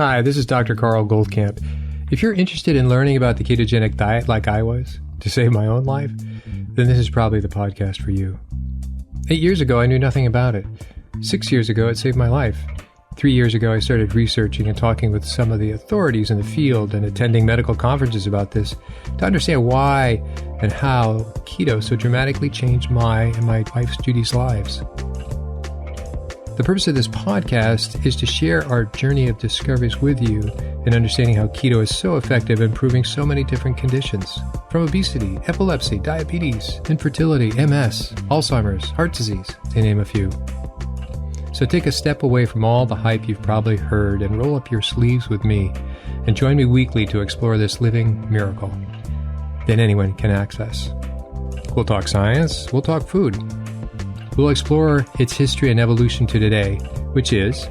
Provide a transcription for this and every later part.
Hi, this is Dr. Carl Goldkamp. If you're interested in learning about the ketogenic diet like I was, to save my own life, then this is probably the podcast for you. 8 years ago, I knew nothing about it. 6 years ago, it saved my life. 3 years ago, I started researching and talking with some of the authorities in the field and attending medical conferences about this to understand why and how keto so dramatically changed my and my wife's Judy's lives. The purpose of this podcast is to share our journey of discoveries with you in understanding how keto is so effective in improving so many different conditions, from obesity, epilepsy, diabetes, infertility, MS, Alzheimer's, heart disease, to name a few. So take a step away from all the hype you've probably heard and roll up your sleeves with me and join me weekly to explore this living miracle that anyone can access. We'll talk science, we'll talk food. We'll explore its history and evolution to today, which is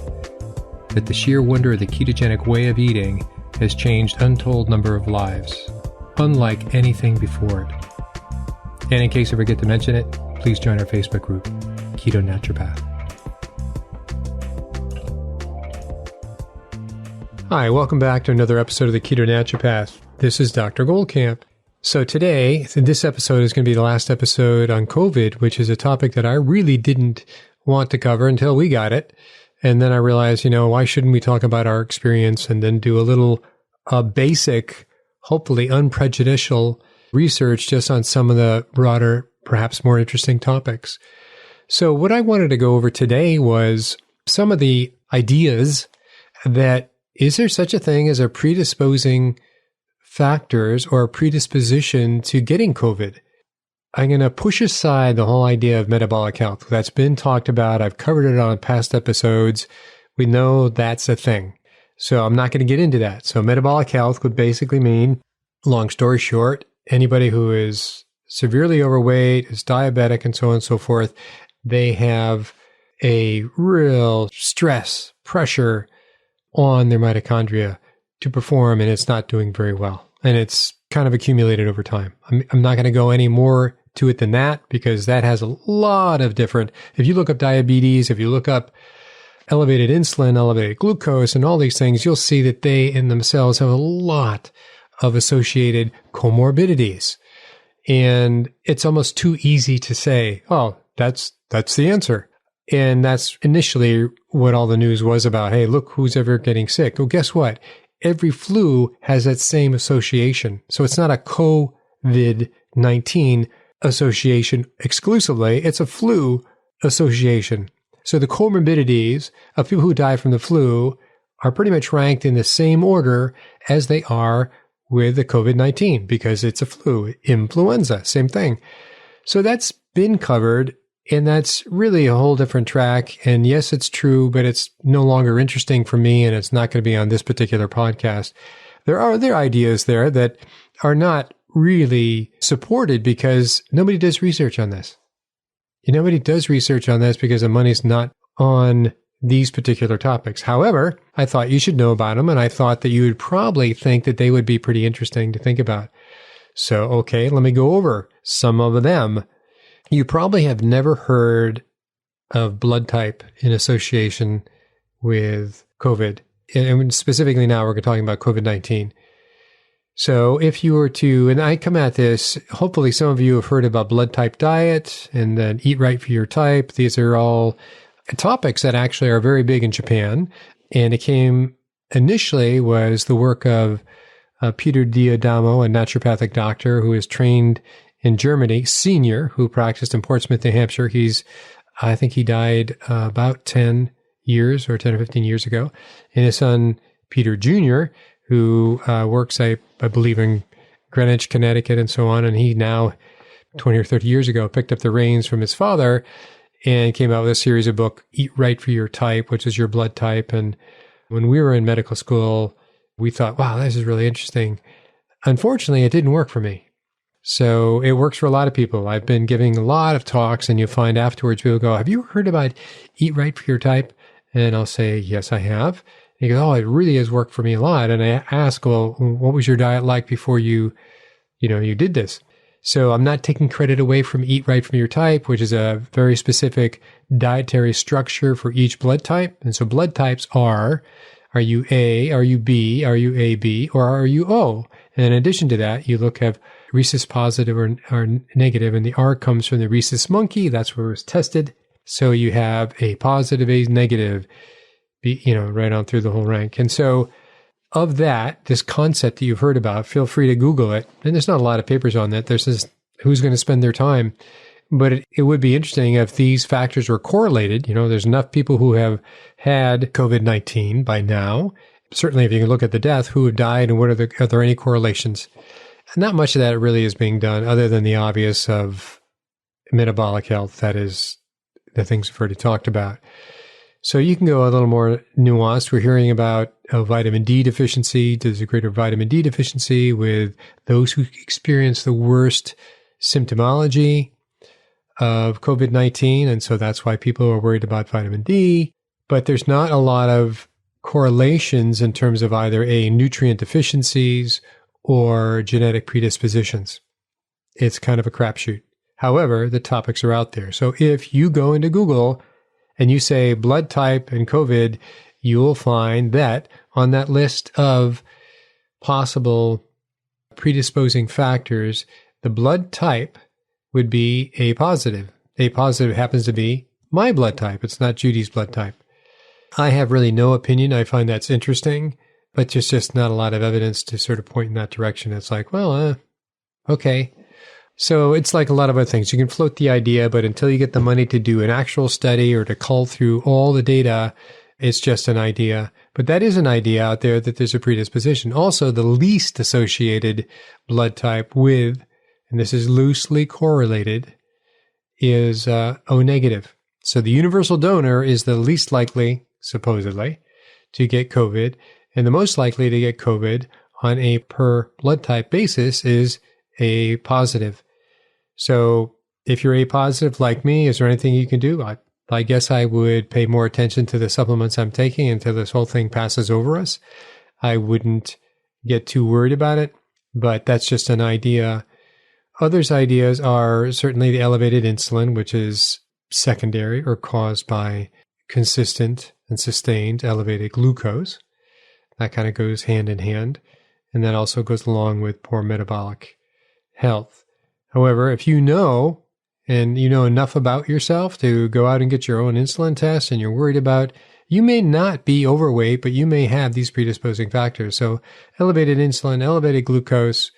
that the sheer wonder of the ketogenic way of eating has changed untold number of lives, unlike anything before it. And in case I forget to mention it, please join our Facebook group, Keto Naturopath. Hi, welcome back to another episode of the Keto Naturopath. This is Dr. Goldkamp. So today, this episode is going to be the last episode on COVID, which is a topic that I really didn't want to cover until we got it. And then I realized, why shouldn't we talk about our experience and then do a little basic, hopefully unprejudicial research just on some of the broader, perhaps more interesting topics. So what I wanted to go over today was some of the ideas that is there such a thing as a predisposing factors or a predisposition to getting COVID? I'm going to push aside the whole idea of metabolic health. That's been talked about. I've covered it on past episodes. We know that's a thing. So I'm not going to get into that. So metabolic health would basically mean, long story short, anybody who is severely overweight, is diabetic, and so on and so forth, they have a real stress, pressure on their mitochondria to perform, and it's not doing very well. And it's kind of accumulated over time. I'm not going to go any more to it than that because that has a lot of different, if you look up diabetes, if you look up elevated insulin, elevated glucose, and all these things, you'll see that they in themselves have a lot of associated comorbidities. And it's almost too easy to say, oh, that's the answer. And that's initially what all the news was about. Hey, look who's ever getting sick. Well, guess what? Every flu has that same association. So it's not a COVID-19 association exclusively. It's a flu association. So the comorbidities of people who die from the flu are pretty much ranked in the same order as they are with the COVID-19 because it's a flu. Influenza, same thing. So that's been covered. And that's really a whole different track. And yes, it's true, but it's no longer interesting for me, and it's not going to be on this particular podcast. There are other ideas there that are not really supported because nobody does research on this. Nobody does research on this because the money's not on these particular topics. However, I thought you should know about them, and I thought that you would probably think that they would be pretty interesting to think about. So, okay, let me go over some of them. You probably have never heard of blood type in association with COVID. And specifically now, we're talking about COVID-19. So if you were to, and I come at this, hopefully some of you have heard about blood type diet and then eat right for your type. These are all topics that actually are very big in Japan. And it came initially was the work of Peter Diadamo, a naturopathic doctor who is trained in Germany, senior, who practiced in Portsmouth, New Hampshire. I think he died about 10 years or 10 or 15 years ago. And his son, Peter Jr., who works, I believe, in Greenwich, Connecticut, and so on. And he now, 20 or 30 years ago, picked up the reins from his father and came out with a series of books, Eat Right for Your Type, which is your blood type. And when we were in medical school, we thought, wow, this is really interesting. Unfortunately, it didn't work for me. So it works for a lot of people. I've been giving a lot of talks, and you'll find afterwards people go, have you heard about Eat Right for Your Type? And I'll say, yes, I have. And he goes, oh, it really has worked for me a lot. And I ask, well, what was your diet like before you did this? So I'm not taking credit away from Eat Right for Your Type, which is a very specific dietary structure for each blood type. And so blood types are Are you A? Are you B? Are you AB? Or are you O? And in addition to that, you look at rhesus positive or negative, and the R comes from the rhesus monkey. That's where it was tested. So you have A positive, A negative, B, right on through the whole rank. And so of that, this concept that you've heard about, feel free to Google it. And there's not a lot of papers on that. There's this, who's going to spend their time. But it would be interesting if these factors were correlated. There's enough people who have had COVID-19 by now. Certainly, if you can look at the death, who have died and are there any correlations? Not much of that really is being done other than the obvious of metabolic health. That is the things we've already talked about. So you can go a little more nuanced. We're hearing about vitamin D deficiency. There's a greater vitamin D deficiency with those who experience the worst symptomology of COVID-19. And so that's why people are worried about vitamin D. But there's not a lot of correlations in terms of either nutrient deficiencies or genetic predispositions. It's kind of a crapshoot. However, the topics are out there. So if you go into Google and you say blood type and COVID, you will find that on that list of possible predisposing factors, the blood type would be A positive. A positive happens to be my blood type. It's not Judy's blood type. I have really no opinion. I find that's interesting, but there's just not a lot of evidence to sort of point in that direction. It's like, well, okay. So it's like a lot of other things. You can float the idea, but until you get the money to do an actual study or to cull through all the data, it's just an idea. But that is an idea out there that there's a predisposition. Also, the least associated blood type with, and this is loosely correlated, is O negative. So the universal donor is the least likely, supposedly, to get COVID, and the most likely to get COVID on a per blood type basis is A positive. So if you're A positive like me, is there anything you can do? I guess I would pay more attention to the supplements I'm taking until this whole thing passes over us. I wouldn't get too worried about it, but that's just an idea. Others' ideas are certainly the elevated insulin, which is secondary or caused by consistent and sustained elevated glucose. That kind of goes hand in hand. And that also goes along with poor metabolic health. However, if you know, and you know enough about yourself to go out and get your own insulin test and you're worried about, you may not be overweight, but you may have these predisposing factors. So elevated insulin, elevated glucose,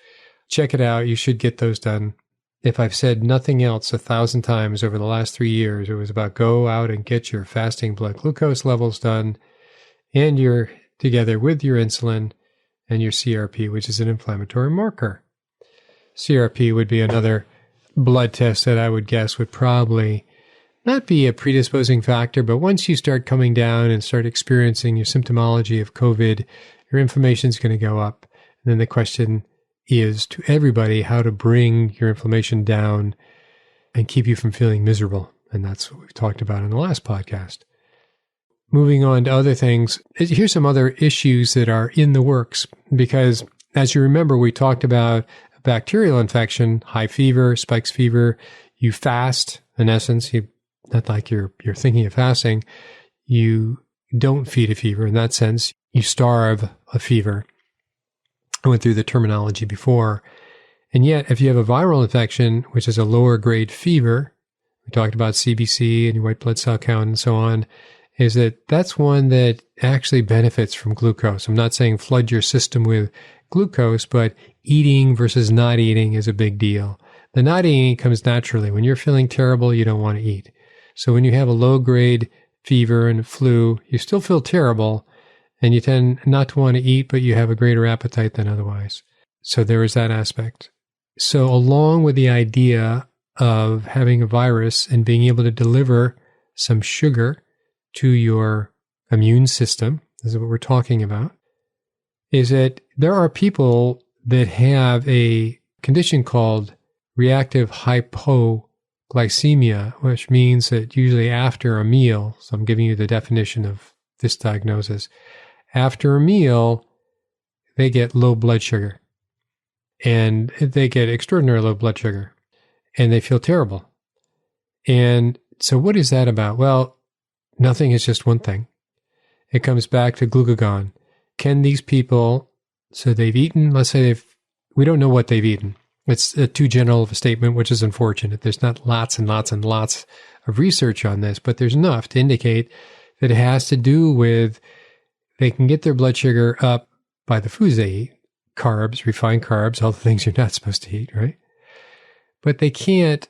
check it out. You should get those done. If I've said nothing else 1,000 times over the last 3 years, it was about go out and get your fasting blood glucose levels done and you're together with your insulin and your CRP, which is an inflammatory marker. CRP would be another blood test that I would guess would probably not be a predisposing factor, but once you start coming down and start experiencing your symptomology of COVID, your inflammation is going to go up. And then the question is to everybody how to bring your inflammation down and keep you from feeling miserable. And that's what we've talked about in the last podcast. Moving on to other things, here's some other issues that are in the works, because as you remember, we talked about a bacterial infection, high fever, spikes fever. You fast, in essence, not like you're thinking of fasting. You don't feed a fever. In that sense, you starve a fever. I went through the terminology before. And yet, if you have a viral infection, which is a lower grade fever, we talked about CBC and your white blood cell count and so on, is that's one that actually benefits from glucose. I'm not saying flood your system with glucose, but eating versus not eating is a big deal. The not eating comes naturally. When you're feeling terrible, you don't want to eat. So when you have a low-grade fever and flu, you still feel terrible, and you tend not to want to eat, but you have a greater appetite than otherwise. So there is that aspect. So along with the idea of having a virus and being able to deliver some sugar to your immune system, this is what we're talking about, is that there are people that have a condition called reactive hypoglycemia, which means that usually after a meal, so I'm giving you the definition of this diagnosis, after a meal, they get low blood sugar. And they get extraordinary low blood sugar. And they feel terrible. And so what is that about? Well, nothing is just one thing. it comes back to glucagon. Can these people, so they've eaten, let's say we don't know what they've eaten. It's too general of a statement, which is unfortunate. There's not lots and lots and lots of research on this, but there's enough to indicate that it has to do with they can get their blood sugar up by the foods they eat, carbs, refined carbs, all the things you're not supposed to eat, right? But they can't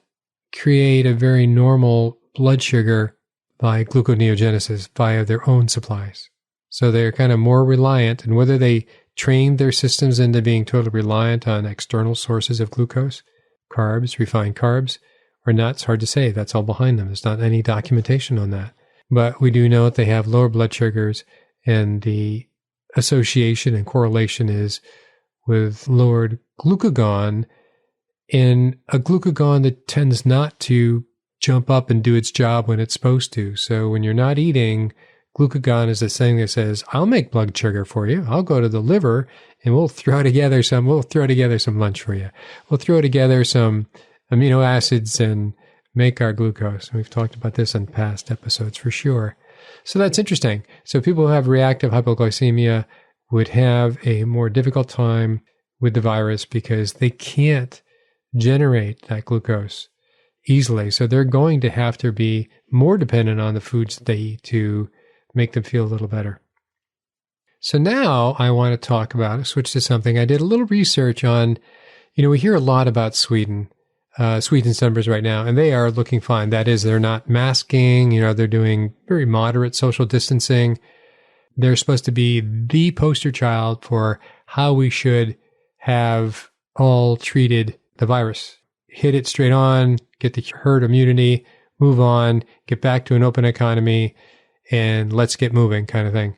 create a very normal blood sugar by gluconeogenesis via their own supplies. So they're kind of more reliant, and whether they trained their systems into being totally reliant on external sources of glucose, carbs, refined carbs, or not, it's hard to say. That's all behind them. There's not any documentation on that. But we do know that they have lower blood sugars, and the association and correlation is with lowered glucagon, and a glucagon that tends not to jump up and do its job when it's supposed to. So when you're not eating, glucagon is this thing that says, I'll make blood sugar for you. I'll go to the liver and we'll throw together some lunch for you. We'll throw together some amino acids and make our glucose. We've talked about this in past episodes for sure. So that's interesting. So people who have reactive hypoglycemia would have a more difficult time with the virus because they can't generate that glucose easily. So they're going to have to be more dependent on the foods that they eat to make them feel a little better. So now I want to switch to something. I did a little research on, we hear a lot about Sweden's numbers right now, and they are looking fine. That is, they're not masking, they're doing very moderate social distancing. They're supposed to be the poster child for how we should have all treated the virus. Hit it straight on, get the herd immunity, move on, get back to an open economy, and let's get moving kind of thing.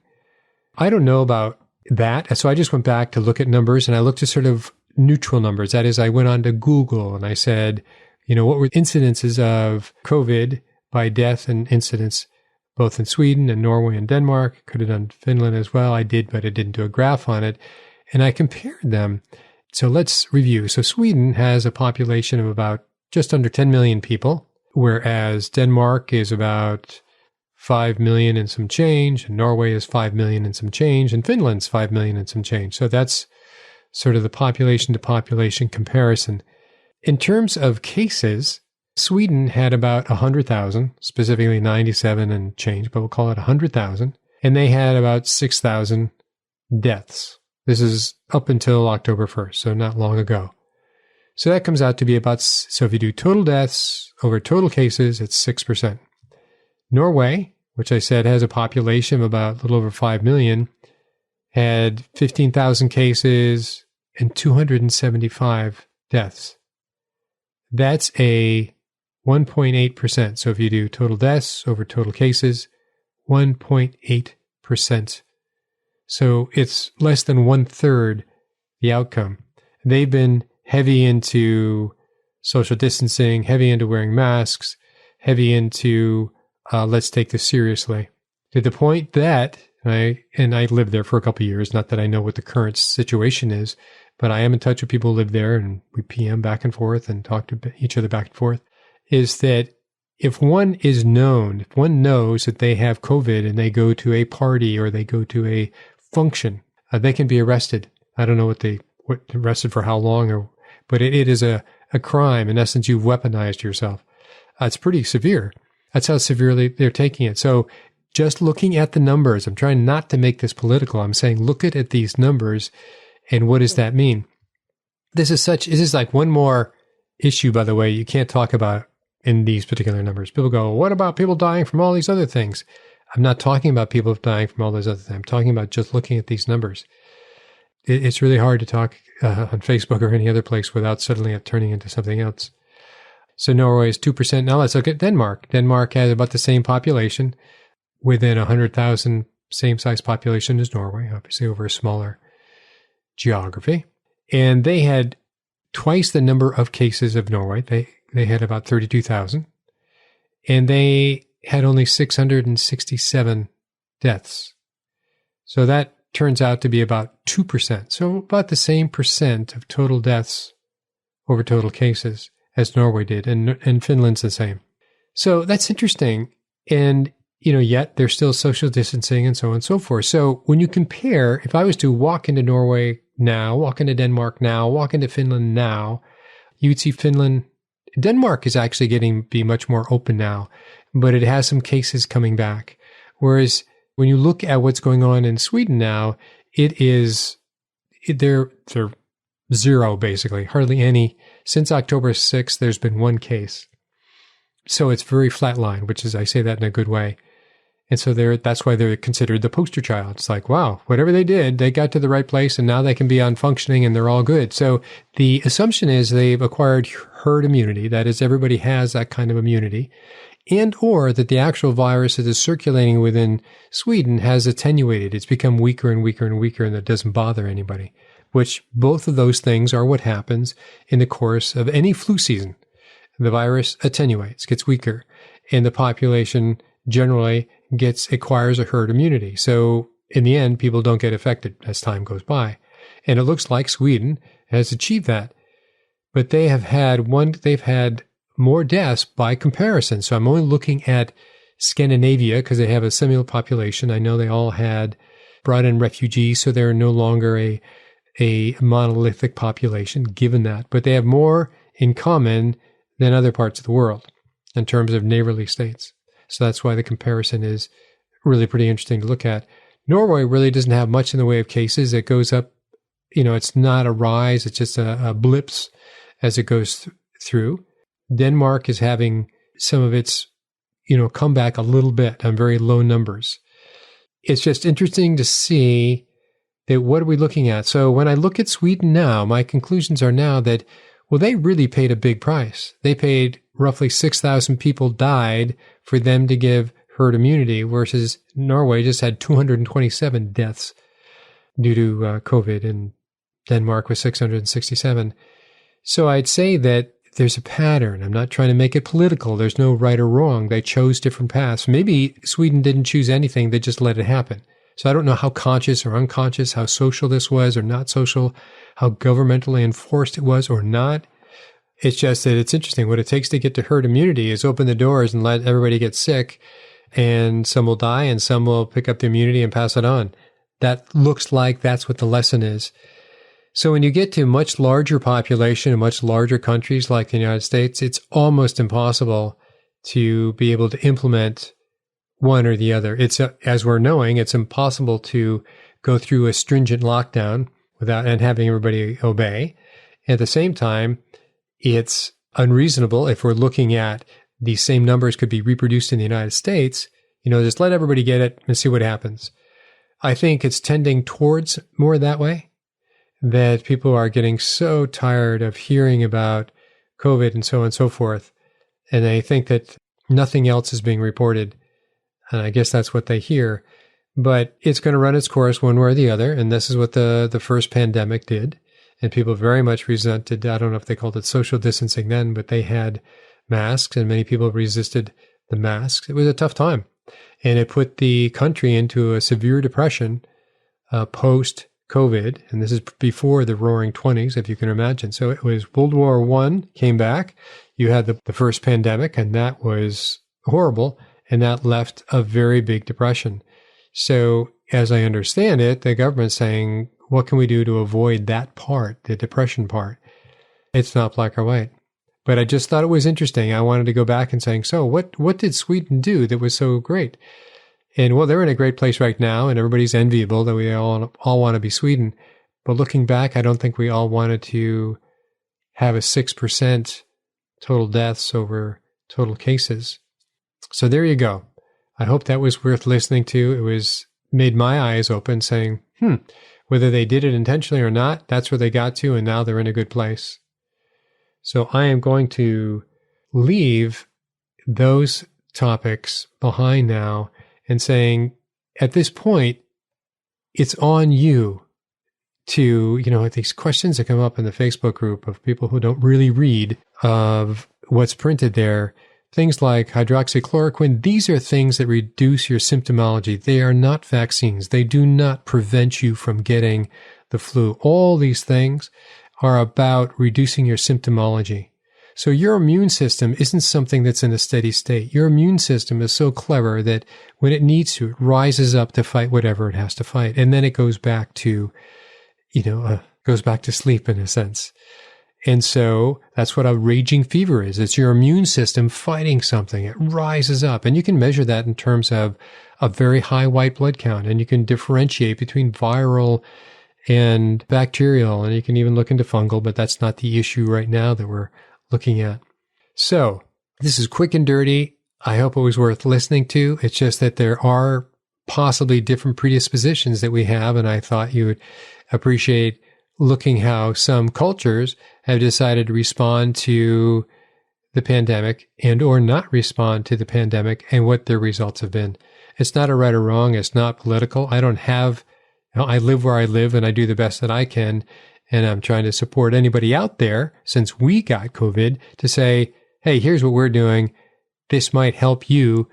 I don't know about that. So I just went back to look at numbers, and I looked at sort of neutral numbers. That is, I went on to Google and I said, what were incidences of COVID by death and incidence, both in Sweden and Norway and Denmark. Could have done Finland as well. I did, but I didn't do a graph on it. And I compared them. So let's review. So Sweden has a population of about just under 10 million people, whereas Denmark is about 5 million and some change, and Norway is 5 million and some change, and Finland's 5 million and some change. So that's sort of the population to population comparison. In terms of cases, Sweden had about 100,000, specifically 97 and change, but we'll call it 100,000. And they had about 6,000 deaths. This is up until October 1st, so not long ago. So that comes out to be so if you do total deaths over total cases, it's 6%. Norway, which I said has a population of about a little over 5 million, had 15,000 cases and 275 deaths. That's a 1.8%. So if you do total deaths over total cases, 1.8%. So it's less than 1/3 the outcome. They've been heavy into social distancing, heavy into wearing masks, heavy into let's take this seriously. To the point that, I lived there for a couple of years, not that I know what the current situation is, but I am in touch with people who live there, and we PM back and forth and talk to each other back and forth, is that if one knows that they have COVID and they go to a party or they go to a function, they can be arrested. I don't know what arrested for how long, but it is a crime. In essence, you've weaponized yourself. It's pretty severe. That's how severely they're taking it. So just looking at the numbers, I'm trying not to make this political. I'm saying look at these numbers and what does that mean? This is like one more issue, by the way, you can't talk about in these particular numbers. People go, what about people dying from all these other things? I'm not talking about people dying from all those other things. I'm talking about just looking at these numbers. It's really hard to talk on Facebook or any other place without suddenly turning into something else. So Norway is 2%. Now let's look at Denmark. Denmark has about the same population, within 100,000, same size population as Norway, obviously over a smaller geography. And they had twice the number of cases of Norway. They had about 32,000. And they had only 667 deaths. So that turns out to be about 2%. So about the same percent of total deaths over total cases as Norway did. And Finland's the same. So that's interesting. And yet there's still social distancing and so on and so forth. So when you compare, if I was to walk into Norway now, walk into Denmark now, walk into Finland now, you would see Denmark is actually be much more open now, but it has some cases coming back. Whereas when you look at what's going on in Sweden now, they're zero, basically, hardly any. Since October 6th, there's been one case. So it's very flatline, which is, I say that in a good way. And so that's why they're considered the poster child. It's like, wow, whatever they did, they got to the right place and now they can be on functioning and they're all good. So the assumption is they've acquired herd immunity. That is, everybody has that kind of immunity. And or that the actual virus that is circulating within Sweden has attenuated. It's become weaker and weaker and weaker, and that doesn't bother anybody, which both of those things are what happens in the course of any flu season. The virus attenuates, gets weaker, and the population generally acquires a herd immunity. So in the end, people don't get affected as time goes by. And it looks like Sweden has achieved that. But they've had more deaths by comparison. So I'm only looking at Scandinavia because they have a similar population. I know they all had brought in refugees, so they're no longer a monolithic population, given that. But they have more in common than other parts of the world in terms of neighborly states. So that's why the comparison is really pretty interesting to look at. Norway really doesn't have much in the way of cases. It goes up, it's not a rise. It's just a blips as it goes through. Denmark is having some of its, come back a little bit on very low numbers. It's just interesting to see that what are we looking at? So when I look at Sweden now, my conclusions are now that, well, they really paid a big price. They paid roughly 6,000 people died for them to give herd immunity, versus Norway just had 227 deaths due to COVID, and Denmark was 667. So I'd say that there's a pattern. I'm not trying to make it political. There's no right or wrong. They chose different paths. Maybe Sweden didn't choose anything. They just let it happen. So I don't know how conscious or unconscious, how social this was or not social, how governmentally enforced it was or not. It's just that it's interesting. What it takes to get to herd immunity is open the doors and let everybody get sick, and some will die and some will pick up the immunity and pass it on. That looks like that's what the lesson is. So when you get to much larger population and much larger countries like the United States, it's almost impossible to be able to implement one or the other. It's, as we're knowing, it's impossible to go through a stringent lockdown and having everybody obey. At the same time, it's unreasonable if we're looking at these same numbers could be reproduced in the United States, just let everybody get it and see what happens. I think it's tending towards more that way, that people are getting so tired of hearing about COVID and so on and so forth, and they think that nothing else is being reported. And I guess that's what they hear. But it's going to run its course one way or the other, and this is what the first pandemic did. And people very much resented, I don't know if they called it social distancing then, but they had masks, and many people resisted the masks. It was a tough time. And it put the country into a severe depression post-COVID. And this is before the Roaring 20s, if you can imagine. So it was World War I came back. You had the first pandemic, and that was horrible. And that left a very big depression. So as I understand it, the government's saying, what can we do to avoid that part, the depression part? It's not black or white. But I just thought it was interesting. I wanted to go back and saying, so what did Sweden do that was so great? And well, they're in a great place right now, and everybody's enviable that we all want to be Sweden. But looking back, I don't think we all wanted to have a 6% total deaths over total cases. So there you go. I hope that was worth listening to. It made my eyes open, saying, whether they did it intentionally or not, that's where they got to, and now they're in a good place. So I am going to leave those topics behind now and saying, at this point, it's on you to, these questions that come up in the Facebook group of people who don't really read of what's printed there. Things like hydroxychloroquine, these are things that reduce your symptomology. They are not vaccines. They do not prevent you from getting the flu. All these things are about reducing your symptomology. So your immune system isn't something that's in a steady state. Your immune system is so clever that when it needs to, it rises up to fight whatever it has to fight. And then it goes back to, goes back to sleep in a sense. And so that's what a raging fever is. It's your immune system fighting something. It rises up. And you can measure that in terms of a very high white blood count. And you can differentiate between viral and bacterial. And you can even look into fungal, but that's not the issue right now that we're looking at. So this is quick and dirty. I hope it was worth listening to. It's just that there are possibly different predispositions that we have. And I thought you would appreciate looking how some cultures have decided to respond to the pandemic and or not respond to the pandemic and what their results have been. It's not a right or wrong. It's not political. I live where I live and I do the best that I can. And I'm trying to support anybody out there, since we got COVID, to say, hey, here's what we're doing. This might help you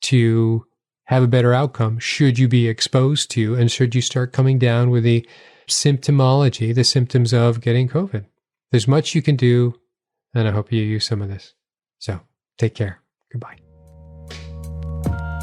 to have a better outcome should you be exposed to and should you start coming down with the symptomology, the symptoms of getting COVID. There's much you can do, and I hope you use some of this. So take care. Goodbye.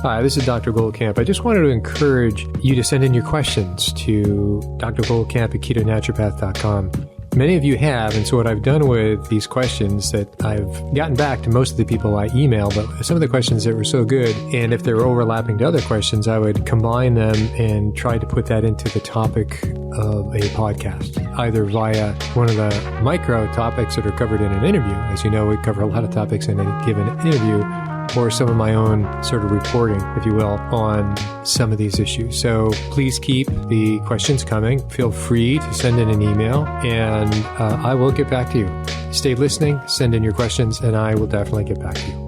Hi, this is Dr. Goldkamp. I just wanted to encourage you to send in your questions to drgoldkamp@ketonaturopath.com. Many of you have, and so what I've done with these questions that I've gotten back to most of the people I email, but some of the questions that were so good, and if they were overlapping to other questions, I would combine them and try to put that into the topic of a podcast, either via one of the micro topics that are covered in an interview. As you know, we cover a lot of topics in any given interview, or some of my own sort of reporting, if you will, on some of these issues. So please keep the questions coming. Feel free to send in an email, and I will get back to you. Stay listening, send in your questions, and I will definitely get back to you.